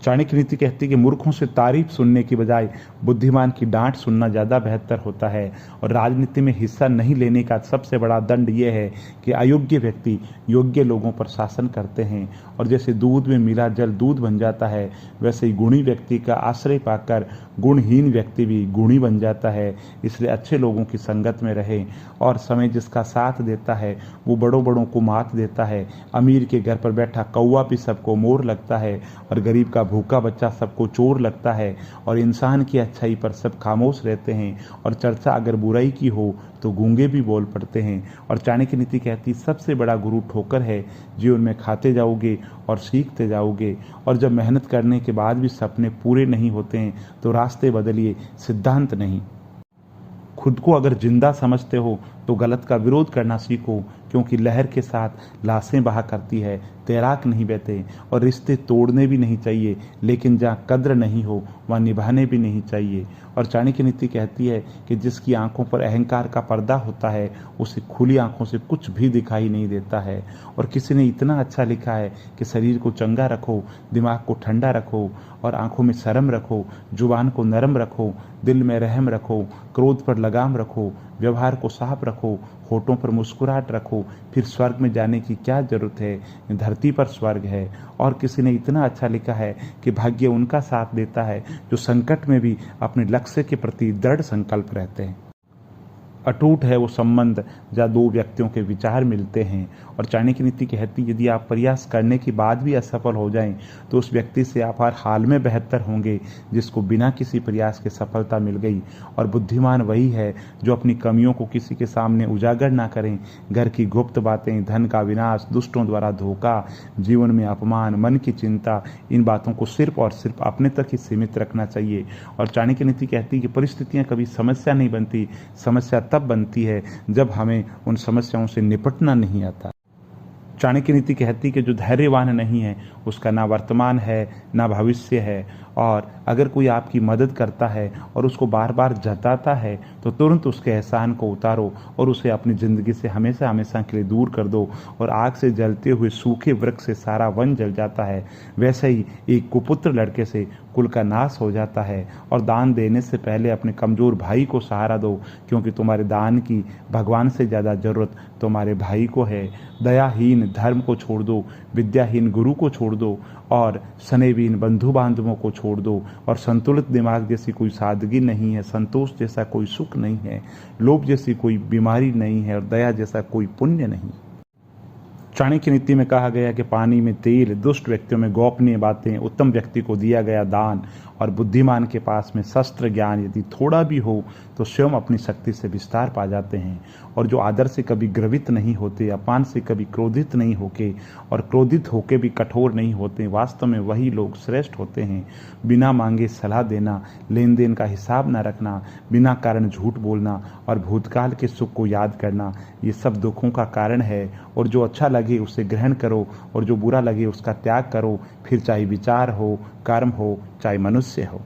चाणक्य नीति कहती है कि मूर्खों से तारीफ सुनने की बजाय बुद्धिमान की डांट सुनना ज़्यादा बेहतर होता है। और राजनीति में हिस्सा नहीं लेने का सबसे बड़ा दंड यह है कि अयोग्य व्यक्ति योग्य लोगों पर शासन करते हैं। और जैसे दूध में मिला जल दूध बन जाता है, वैसे ही गुणी व्यक्ति का आश्रय पाकर गुणहीन व्यक्ति भी गुणी बन जाता है। इसलिए अच्छे लोगों की संगत में रहें। और समय जिसका साथ देता है वो बड़ों बड़ों को मात देता है। अमीर के घर पर बैठा कौवा भी सबको मोर लगता है, और गरीब का भूखा बच्चा सबको चोर लगता है। और इंसान की अच्छाई पर सब खामोश रहते हैं, और चर्चा अगर बुराई की हो तो गूंगे भी बोल पड़ते हैं। और चाणक्य नीति कहती सबसे बड़ा गुरु ठोकर है। जीवन में खाते जाओगे और सीखते जाओगे। और जब मेहनत करने के बाद भी सपने पूरे नहीं होते हैं तो रास्ते बदलिए, सिद्धांत नहीं। खुद को अगर जिंदा समझते हो तो गलत का विरोध करना सीखो, क्योंकि लहर के साथ लाशें बहा करती है, तैराक नहीं बहते। और रिश्ते तोड़ने भी नहीं चाहिए, लेकिन जहाँ कद्र नहीं हो वहाँ निभाने भी नहीं चाहिए। और चाणक्य नीति कहती है कि जिसकी आंखों पर अहंकार का पर्दा होता है उसे खुली आंखों से कुछ भी दिखाई नहीं देता है। और किसी ने इतना अच्छा लिखा है कि शरीर को चंगा रखो, दिमाग को ठंडा रखो, और आंखों में शर्म रखो, जुबान को नरम रखो, दिल में रहम रखो, क्रोध पर लगाम रखो, व्यवहार को साफ रखो, होठों पर मुस्कुराहट रखो, फिर स्वर्ग में जाने की क्या जरूरत है, धरती पर स्वर्ग है। और किसी ने इतना अच्छा लिखा है कि भाग्य उनका साथ देता है जो संकट में भी अपने लक्ष्य के प्रति दृढ़ संकल्प रहते हैं। अटूट है वो संबंध जहाँ दो व्यक्तियों के विचार मिलते हैं। और चाणक्य नीति कहती है यदि आप प्रयास करने के बाद भी असफल हो जाएं तो उस व्यक्ति से आप हर हाल में बेहतर होंगे जिसको बिना किसी प्रयास के सफलता मिल गई। और बुद्धिमान वही है जो अपनी कमियों को किसी के सामने उजागर ना करें। घर की गुप्त बातें, धन का विनाश, दुष्टों द्वारा धोखा, जीवन में अपमान, मन की चिंता, इन बातों को सिर्फ और सिर्फ अपने तक ही सीमित रखना चाहिए। और चाणक्य नीति कहती है कि परिस्थितियां कभी समस्या नहीं बनती, समस्या तब बनती है जब हमें उन समस्याओं से निपटना नहीं आता। चाणक्य नीति कहती है कि जो धैर्यवान नहीं है उसका ना वर्तमान है ना भविष्य है। और अगर कोई आपकी मदद करता है और उसको बार बार जताता है तो तुरंत उसके एहसान को उतारो और उसे अपनी ज़िंदगी से हमेशा हमेशा के लिए दूर कर दो। और आग से जलते हुए सूखे वृक्ष से सारा वन जल जाता है, वैसे ही एक कुपुत्र लड़के से कुल का नाश हो जाता है। और दान देने से पहले अपने कमज़ोर भाई को सहारा दो, क्योंकि तुम्हारे दान की भगवान से ज़्यादा ज़रूरत तुम्हारे भाई को है। दयाहीन धर्म को छोड़ दो, विद्याहीन गुरु को छोड़ दो, और स्नेहहीन बंधु बांधवों को छोड़ दो। और संतुलित दिमाग जैसी कोई सादगी नहीं है, संतोष जैसा कोई सुख नहीं है, लोभ जैसी कोई बीमारी नहीं है, और दया जैसा कोई पुण्य नहीं। चाणक्य नीति में कहा गया कि पानी में तेल, दुष्ट व्यक्तियों में गोपनीय बातें, उत्तम व्यक्ति को दिया गया दान, और बुद्धिमान के पास में शस्त्र ज्ञान यदि थोड़ा भी हो तो स्वयं अपनी शक्ति से विस्तार पा जाते हैं। और जो आदर से कभी ग्रवित नहीं होते, अपमान से कभी क्रोधित नहीं होके, और क्रोधित होके भी कठोर नहीं होते, वास्तव में वही लोग श्रेष्ठ होते हैं। बिना मांगे सलाह देना, लेन देन का हिसाब न रखना, बिना कारण झूठ बोलना, और भूतकाल के सुख को याद करना, ये सब दुखों का कारण है। और जो अच्छा लगे उसे ग्रहण करो, और जो बुरा लगे उसका त्याग करो, फिर चाहे विचार हो, कर्म हो, चाहे मनुष्य हो।